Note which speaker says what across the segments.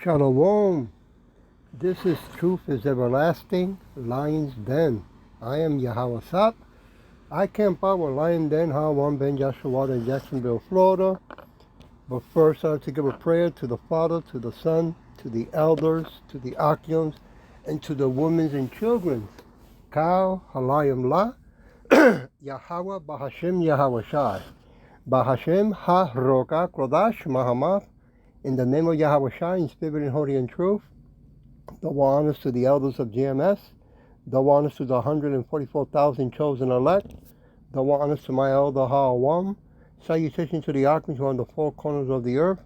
Speaker 1: Shalom. This is Truth is Everlasting, Lion's Den. I am Yahweh Sap. I camp out with Lion Den, Hawan Ben Joshua in Jacksonville, Florida. But first I have to give a prayer to the Father, to the Son, to the elders, to the Achions, and to the women and children. Kal Halayim La, Yahweh Bahashem Yahweh Shai. Bahashem Ha Roka Kodash Mahamath. In the name of Yahweh Shai, in spirit and holy and truth. Double honors to the elders of GMS. Double honors to the 144,000 chosen elect. Double honors to my elder Ha'awam. Salutation to the archangels who are on the four corners of the earth.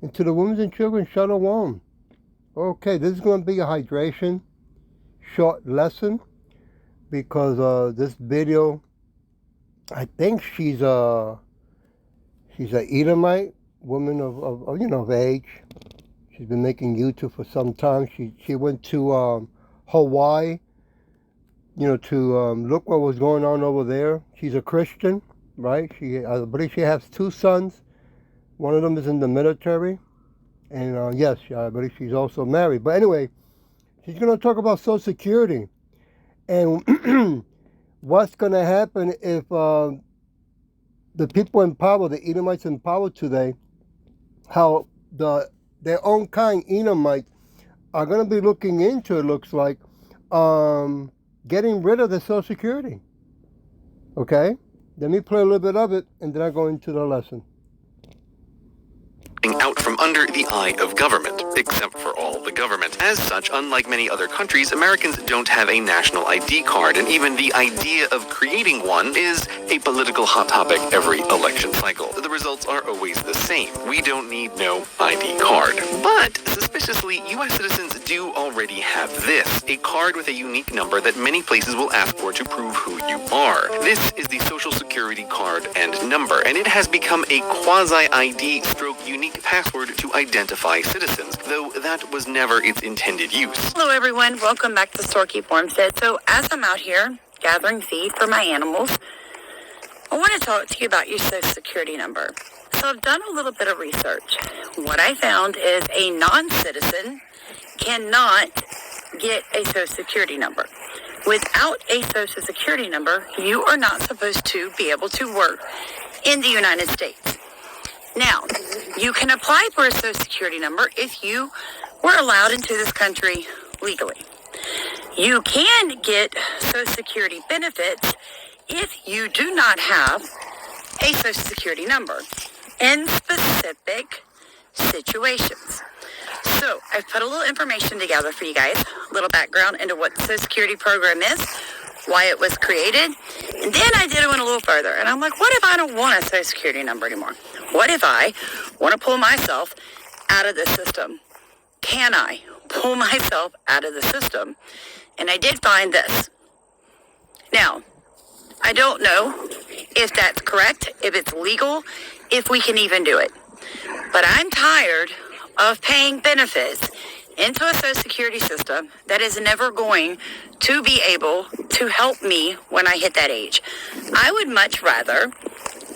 Speaker 1: And to the women and children, Shalom. Okay, this is going to be a hydration short lesson because this video, I think she's a Edomite woman of age. She's been making YouTube for some time. She went to Hawaii, to look what was going on over there. She's a Christian, right? I believe she has two sons. One of them is in the military, and yes, I believe she's also married. But anyway, she's going to talk about Social Security and what's going to happen if the people in power, the Edomites in power today, how their own kind Edomites are going to be looking into, it looks like, getting rid of the Social Security. Okay? Let me play a little bit of it, and then I go into the lesson.
Speaker 2: Out from under the eye of government, except for all the government. As such, unlike many other countries, Americans don't have a national ID card, and even the idea of creating one is a political hot topic every election cycle. The results are always the same. We don't need no ID card. But, suspiciously, U.S. citizens do already have this, a card with a unique number that many places will ask for to prove who you are. This is the Social Security card and number, and it has become a quasi-ID stroke unique password to identify citizens, though that was never its intended use.
Speaker 3: Hello everyone, welcome back to Storekeep Farmstead. So as I'm out here gathering feed for my animals, I want to talk to you about your Social Security number. So I've done a little bit of research. What I found is a non-citizen cannot get a Social Security number. Without a Social Security number, you are not supposed to be able to work in the United States. Now, you can apply for a Social Security number if you were allowed into this country legally. You can get Social Security benefits if you do not have a Social Security number in specific situations. So, I've put a little information together for you guys, a little background into what the Social Security program is, why it was created, and then I did it went a little further, and I'm like, what if I don't want a Social Security number anymore? What if I want to pull myself out of the system? Can I pull myself out of the system? And I did find this. Now, I don't know if that's correct, if it's legal, if we can even do it. But I'm tired of paying benefits into a Social Security system that is never going to be able to help me when I hit that age. I would much rather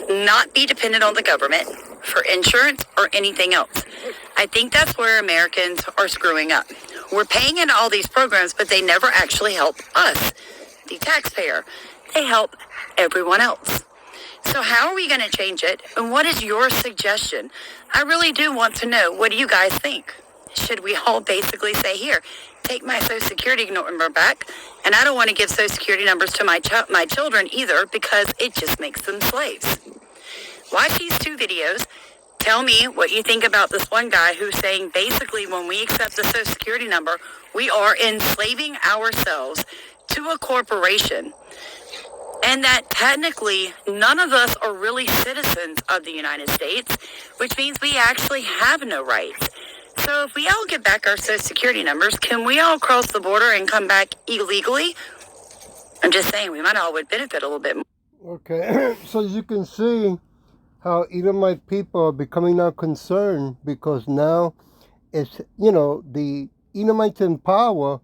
Speaker 3: not be dependent on the government for insurance or anything else. I think that's where Americans are screwing up. We're paying into all these programs, but they never actually help us, the taxpayer. They help everyone else. So how are we going to change it? And what is your suggestion? I really do want to know, what do you guys think? Should we all basically say, here, take my Social Security number back, and I don't want to give Social Security numbers to my children either, because it just makes them slaves. Watch these two videos. Tell me what you think about this one guy who's saying basically when we accept the Social Security number, we are enslaving ourselves to a corporation, and that technically none of us are really citizens of the United States, which means we actually have no rights. So if we all get back our Social Security numbers, can we all cross the border and come back illegally? I'm just saying, we might all would benefit a little bit more.
Speaker 1: Okay, so as you can see how Edomite people are becoming now concerned because now it's, the Edomites in power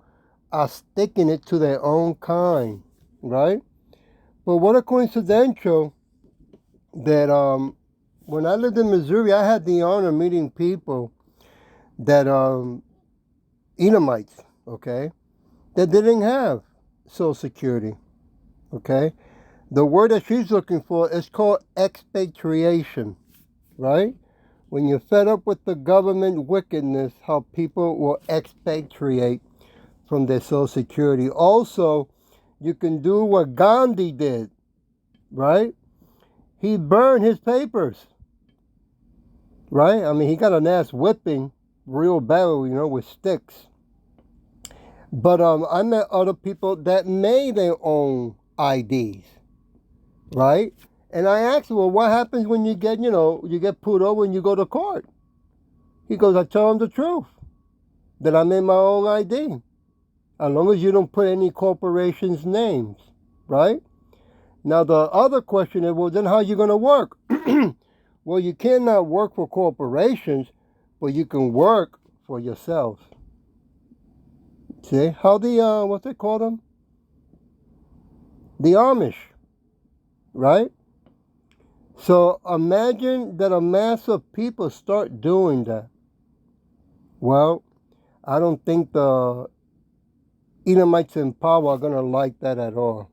Speaker 1: are sticking it to their own kind, right? But what a coincidential that when I lived in Missouri, I had the honor of meeting people that Edomites, okay, that didn't have Social Security, okay. The word that she's looking for is called expatriation, right? When you're fed up with the government wickedness, how people will expatriate from their Social Security. Also, you can do what Gandhi did, right? He burned his papers, right? I mean, he got an ass whipping real bad, with sticks. But I met other people that made their own IDs, right? And I asked him, well, what happens when you get, you get pulled over and you go to court? He goes, I tell him the truth, that I made my own ID. As long as you don't put any corporations' names, right? Now, the other question is, well, then how are you going to work? Well, you cannot work for corporations, but you can work for yourself. See? How what they call them? The Amish, right? So imagine that a mass of people start doing that. Well, I don't think the Edomites in power are going to like that at all,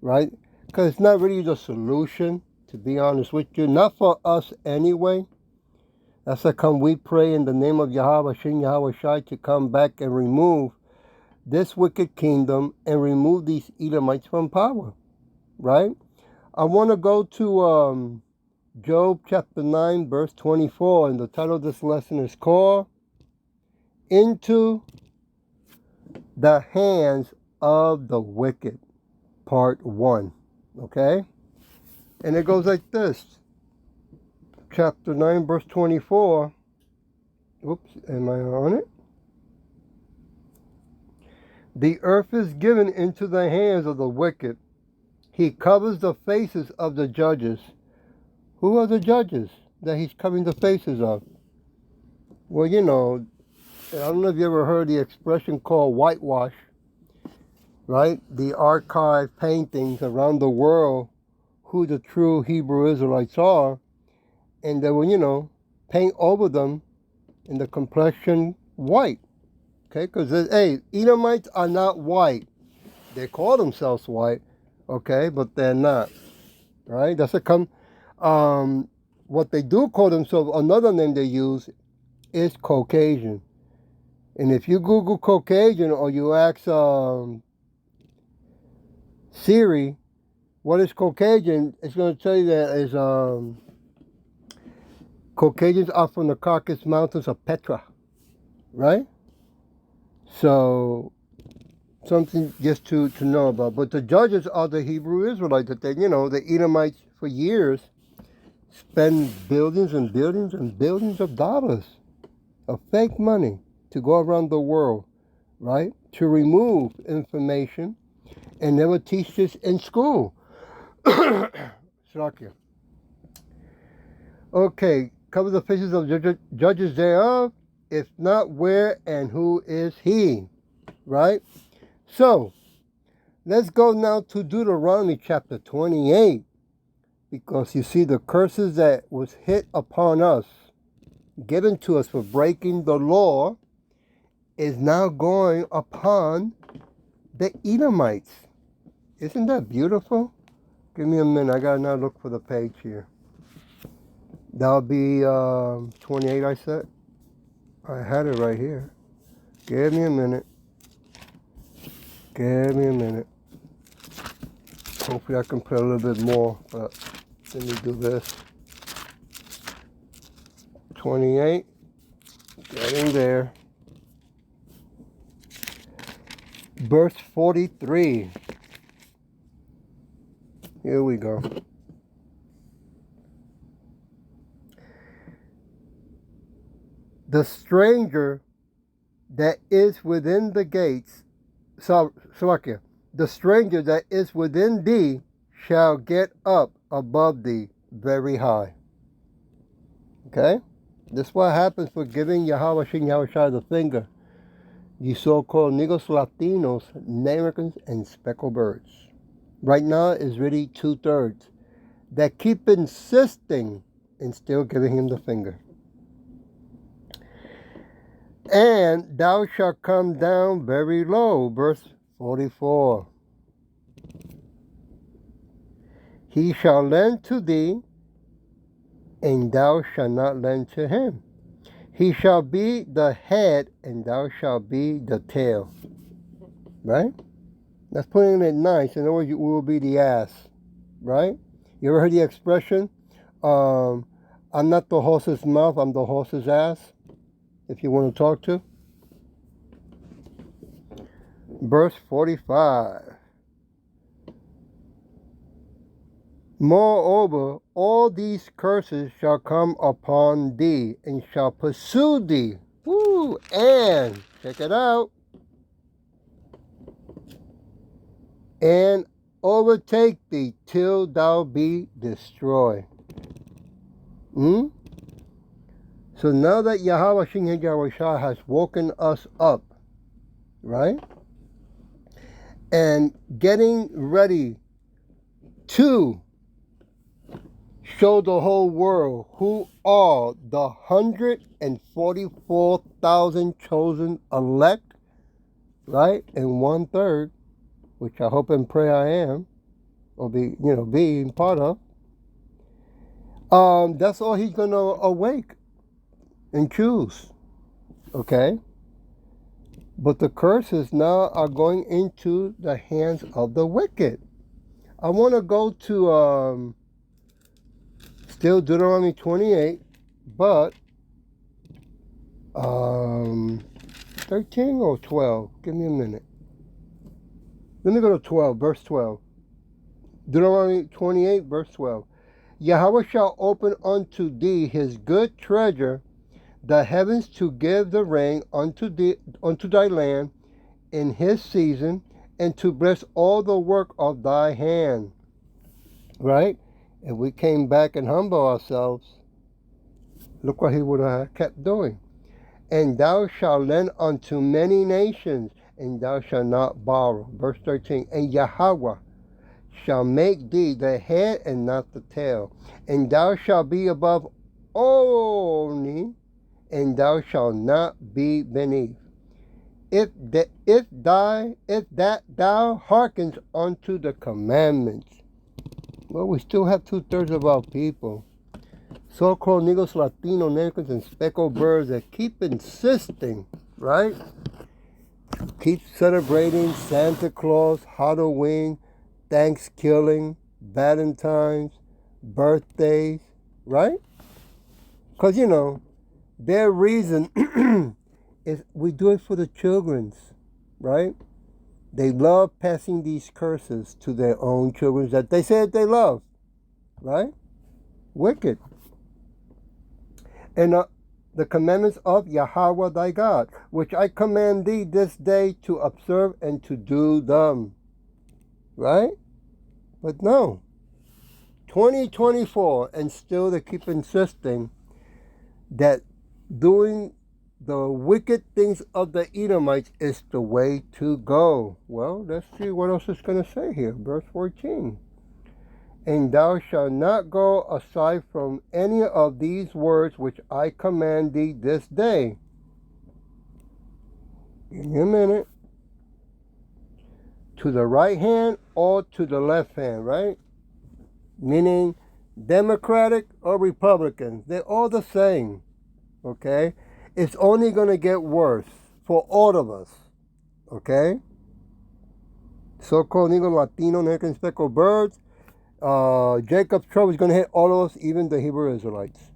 Speaker 1: right? Because it's not really the solution, to be honest with you. Not for us anyway. That's how come we pray in the name of Yahweh, Shin Yahweh Shai, to come back and remove this wicked kingdom and remove these Edomites from power, right? I want to go to Job chapter 9, verse 24, and the title of this lesson is called Into the Hands of the Wicked, part 1, okay? And it goes like this. Chapter 9, verse 24. Oops, am I on it? The earth is given into the hands of the wicked. He covers the faces of the judges. Who are the judges that he's covering the faces of? Well, I don't know if you ever heard the expression called whitewash, right? The archive paintings around the world, who the true Hebrew Israelites are, and they will, paint over them in the complexion white, okay? Because, hey, Edomites are not white. They call themselves white, okay, but they're not, right? That's what they do call themselves, another name they use is Caucasian. And if you Google Caucasian or you ask Siri, what is Caucasian, it's going to tell you that is Caucasians are from the Caucasus Mountains of Petra, right? So, something just to know about. But the judges are the Hebrew Israelites that the Edomites for years spend billions and billions and billions of dollars of fake money to go around the world, right? To remove information and never teach this in school. Okay, cover the faces of judges thereof, if not where and who is he, right? So, let's go now to Deuteronomy chapter 28, because you see the curses that was hit upon us, given to us for breaking the law, is now going upon the Edomites. Isn't that beautiful? Give me a minute. I gotta now look for the page here. That'll be 28, I said. I had it right here. Give me a minute. Give me a minute. Hopefully I can put a little bit more, but let me do this. 28. Getting there. Verse 43. Here we go. The stranger that is within the gates, the stranger that is within thee shall get up above thee very high. Okay? This is what happens for giving Yahweh Shin Yahweh Shai the finger. You so-called Negros Latinos, Americans, and speckled birds. Right now is really 2/3 that keep insisting and still giving him the finger. And thou shalt come down very low. Verse 44. He shall lend to thee, and thou shalt not lend to him. He shall be the head, and thou shalt be the tail. Right? That's putting it nice. In other words, you will be the ass. Right? You ever heard the expression, I'm not the horse's mouth, I'm the horse's ass? If you want to talk to. Verse 45. Moreover, all these curses shall come upon thee, and shall pursue thee. Woo! And, check it out, and overtake thee till thou be destroyed. So now that Yahweh Shin Yahweh Shah has woken us up, right? And getting ready to show the whole world who are the 144,000 chosen elect, right? And 1/3, which I hope and pray I am, or being part of. That's all he's gonna awake and choose. Okay? But the curses now are going into the hands of the wicked. I want to go to still Deuteronomy 28, but 13 or 12. Give me a minute. Let me go to 12, verse 12. Deuteronomy 28, verse 12. Yahweh shall open unto thee his good treasure, the heavens, to give the rain unto thy land in his season, and to bless all the work of thy hand. Right? If we came back and humble ourselves, look what he would have kept doing. And thou shalt lend unto many nations, and thou shalt not borrow. Verse 13. And Yahweh shall make thee the head and not the tail. And thou shalt be above only, and thou shalt not be beneath. If that thou hearkens unto the commandments. Well, we still have 2/3 of our people, so-called Negros, Latino, Americans, and speckled birds that keep insisting, right? Keep celebrating Santa Claus, Halloween, Thanksgiving, Valentine's, birthdays, right? Because, their reason is we do it for the children's, right? They love passing these curses to their own children that they said they love, right? Wicked. And the commandments of Yahweh thy God, which I command thee this day to observe and to do them, right? But no, 2024, and still they keep insisting that doing the wicked things of the Edomites is the way to go. Well, let's see what else it's going to say here. Verse 14. And thou shalt not go aside from any of these words which I command thee this day. Give me a minute. To the right hand or to the left hand, right? Meaning Democratic or Republican. They're all the same. Okay? It's only going to get worse for all of us. Okay? So-called Negro, Latino, American, speckled birds. Jacob's trouble is going to hit all of us, even the Hebrew Israelites.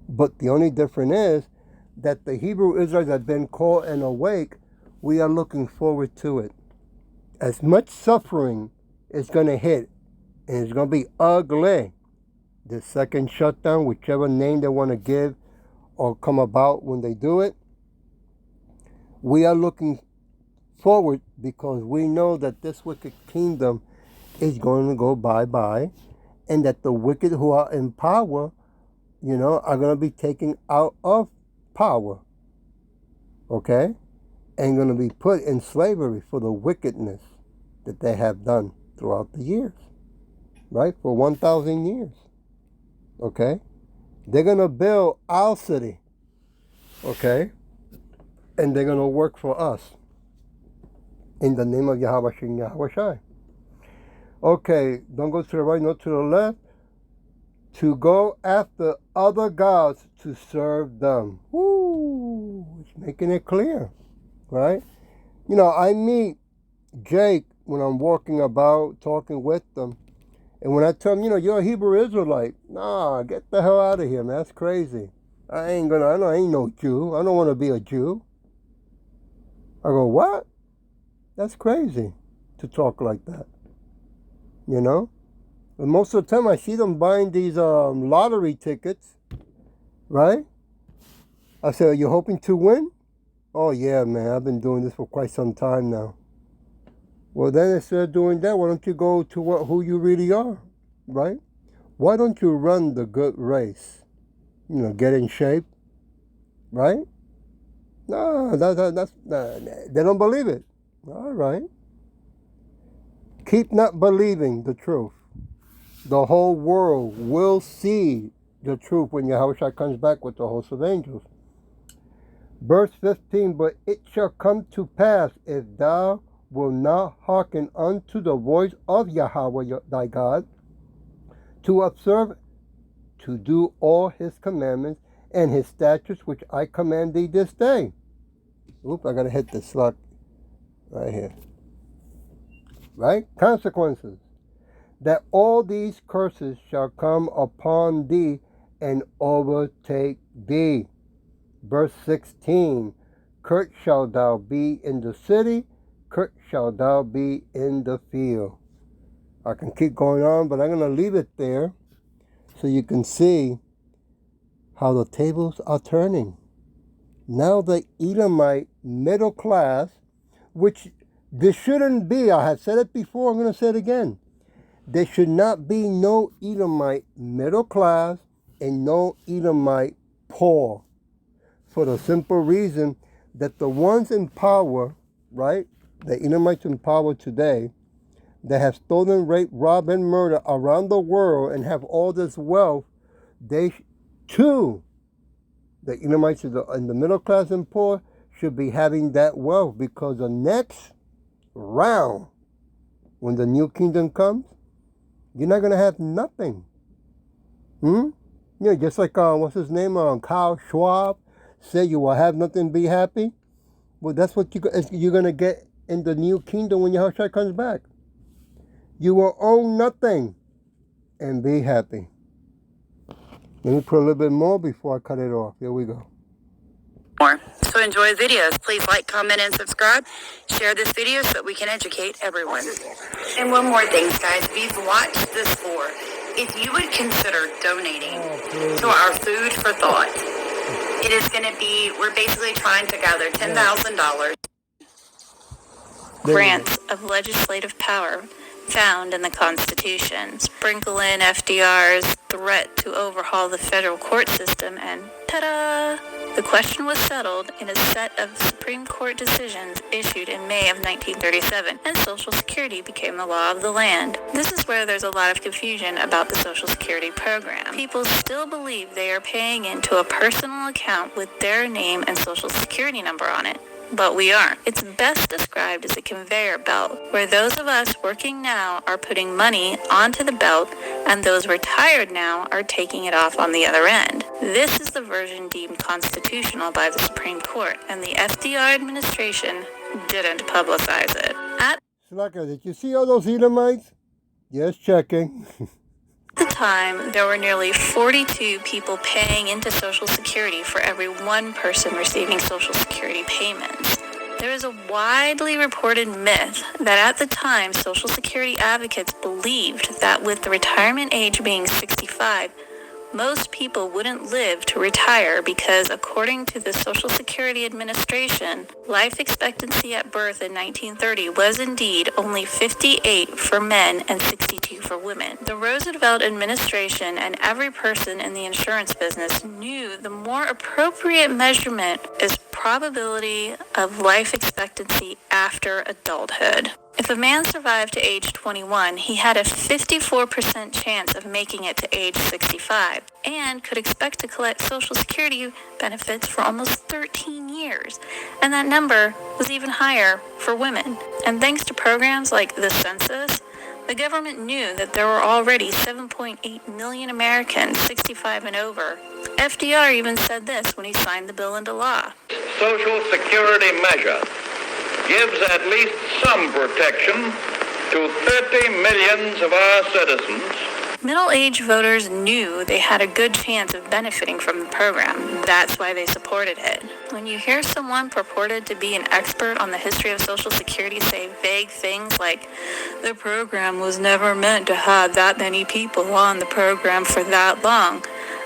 Speaker 1: But the only difference is that the Hebrew Israelites have been called and awake. We are looking forward to it. As much suffering is going to hit, and it's going to be ugly. The second shutdown, whichever name they want to give or come about when they do it, we are looking forward because we know that this wicked kingdom is going to go bye-bye, and that the wicked who are in power, are going to be taken out of power, okay, and going to be put in slavery for the wickedness that they have done throughout the years, right, for 1,000 years, okay. They're going to build our city, okay, and they're going to work for us in the name of Yahweh Shem Yahweh Shai. Okay, don't go to the right, not to the left. To go after other gods to serve them. Woo! It's making it clear, right? You know, I meet Jake when I'm walking about, talking with them. And when I tell him, you know, you're a Hebrew Israelite. Nah, get the hell out of here, man. That's crazy. I ain't no Jew. I don't want to be a Jew. I go, what? That's crazy to talk like that. You know? And most of the time I see them buying these lottery tickets, right? I say, are you hoping to win? Oh, yeah, man. I've been doing this for quite some time now. Well, then instead of doing that, why don't you go to who you really are, right? Why don't you run the good race? You know, get in shape, right? No, that's they don't believe it. All right. Keep not believing the truth. The whole world will see the truth when Yahweh comes back with the host of angels. Verse 15, but it shall come to pass if thou will not hearken unto the voice of Yahweh thy God, to observe, to do all his commandments and his statutes which I command thee this day. Oop, I gotta hit this slot right here. Right? Consequences. That all these curses shall come upon thee and overtake thee. Verse 16, cursed shalt thou be in the city, cursed shalt thou be in the field. I can keep going on, but I'm going to leave it there so you can see how the tables are turning. Now the Edomite middle class, which this shouldn't be, I have said it before, I'm going to say it again. There should not be no Edomite middle class and no Edomite poor. For the simple reason that the ones in power, right, the Edomites in power today, that have stolen, raped, robbed, and murdered around the world and have all this wealth, they too, the Edomites in the middle class and poor, should be having that wealth, because the next round, when the new kingdom comes, you're not going to have nothing. Yeah, just like, what's his name, Kyle Schwab said, you will have nothing, be happy. Well, that's what you're going to get in the new kingdom when Yahushua comes back. You will own nothing and be happy. Let me put a little bit more before I cut it off. Here we go.
Speaker 3: More. So enjoy the videos. Please like, comment, and subscribe. Share this video so that we can educate everyone. And one more thing, guys. If you've watched this for, if you would consider donating to our Food for Thought, it is going to be, we're basically trying to gather $10,000 grants of legislative power found in the Constitution. Sprinkle in FDR's threat to overhaul the federal court system, and ta-da! The question was settled in a set of Supreme Court decisions issued in May of 1937, and Social Security became the law of the land. This is where there's a lot of confusion about the Social Security program. People still believe they are paying into a personal account with their name and Social Security number on it. But we aren't. It's best described as a conveyor belt, where those of us working now are putting money onto the belt, and those retired now are taking it off on the other end. This is the version deemed constitutional by the Supreme Court, and the FDR administration didn't publicize it. At
Speaker 1: Slaka, did you see all those Edomites? Yes, checking.
Speaker 3: the time, there were nearly 42 people paying into Social Security for every one person receiving Social Security payments. There is a widely reported myth that at the time, Social Security advocates believed that with the retirement age being 65, most people wouldn't live to retire because, according to the Social Security Administration, life expectancy at birth in 1930 was indeed only 58 for men and 62 for women. The Roosevelt administration and every person in the insurance business knew the more appropriate measurement is probability of life expectancy after adulthood. If a man survived to age 21, he had a 54% chance of making it to age 65 and could expect to collect Social Security benefits for almost 13 years. And that number was even higher for women. And thanks to programs like the census, the government knew that there were already 7.8 million Americans 65 and over. FDR even said this when he signed the bill into law.
Speaker 4: Social Security measure gives at least some protection to 30 millions of our citizens.
Speaker 3: Middle-aged voters knew they had a good chance of benefiting from the program. That's why they supported it. When you hear someone purported to be an expert on the history of Social Security say vague things like, the program was never meant to have that many people on the program for that long,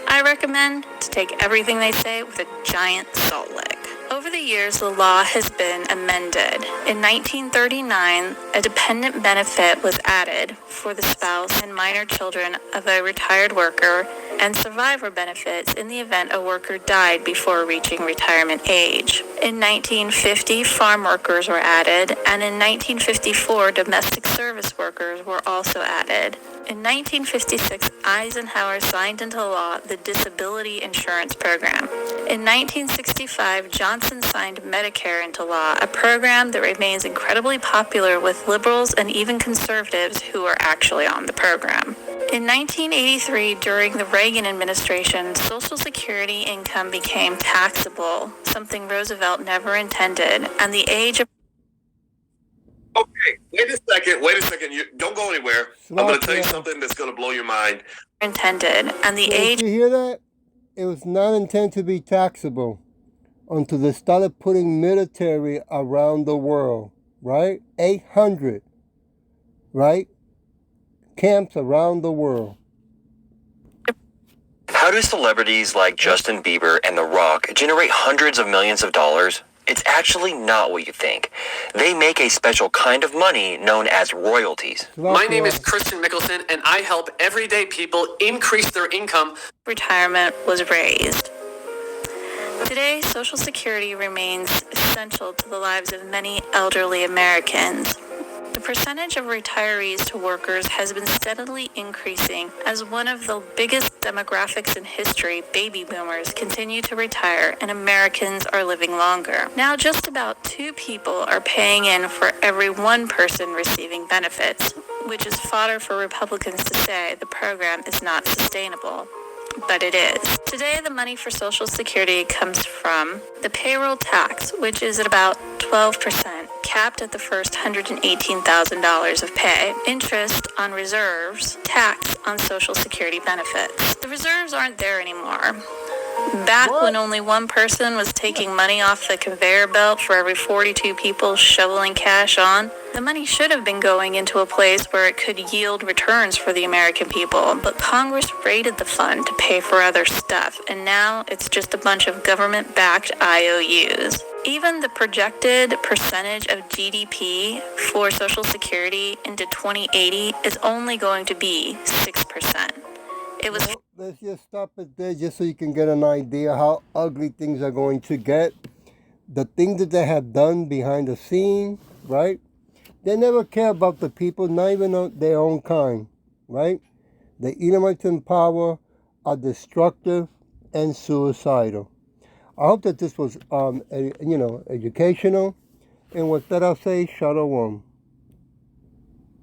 Speaker 3: I recommend to take everything they say with a giant salt lick. Over the years, the law has been amended. In 1939, a dependent benefit was added for the spouse and minor children of a retired worker, and survivor benefits in the event a worker died before reaching retirement age. In 1950, farm workers were added, and in 1954, domestic service workers were also added. In 1956, Eisenhower signed into law the Disability Insurance Program. In 1965, Johnson signed Medicare into law, a program that remains incredibly popular with liberals and even conservatives who are actually on the program. In 1983, during the Reagan administration, Social Security income became taxable, something Roosevelt never intended, and the age of...
Speaker 5: Okay, wait a second. You don't go anywhere. I'm going to tell you something that's going to blow your mind.
Speaker 3: Intended, and the
Speaker 1: So
Speaker 3: age...
Speaker 1: did you hear that? It was not intended to be taxable until they started putting military around the world, right? 800, right? Camps around the world.
Speaker 6: How do celebrities like Justin Bieber and The Rock generate hundreds of millions of dollars? It's actually not what you think. They make a special kind of money known as royalties.
Speaker 2: My name is Christian Mickelson, and I help everyday people increase their income.
Speaker 3: retirement was raised. Today, Social Security remains essential to the lives of many elderly Americans. The percentage of retirees to workers has been steadily increasing as one of the biggest demographics in history, baby boomers, continue to retire and Americans are living longer. Now, just about 2 people are paying in for every 1 person receiving benefits, which is fodder for Republicans to say the program is not sustainable. But it is. Today, the money for Social Security comes from the payroll tax, which is at about 12%, capped at the first $118,000 of pay, interest on reserves, tax on Social Security benefits. The reserves aren't there anymore. Back when only 1 person was taking money off the conveyor belt for every 42 people shoveling cash on, the money should have been going into a place where it could yield returns for the American people, but Congress raided the fund to pay for other stuff, and now it's just a bunch of government-backed IOUs. Even the projected percentage of GDP for Social Security into 2080 is only going to be 6%. It was...
Speaker 1: Well, let's just stop it there just so you can get an idea how ugly things are going to get. The things that they have done behind the scenes, right? They never care about the people, not even their own kind, right? The Edomites in power are destructive and suicidal. I hope that this was, educational. And with that, I'll say, Shalom.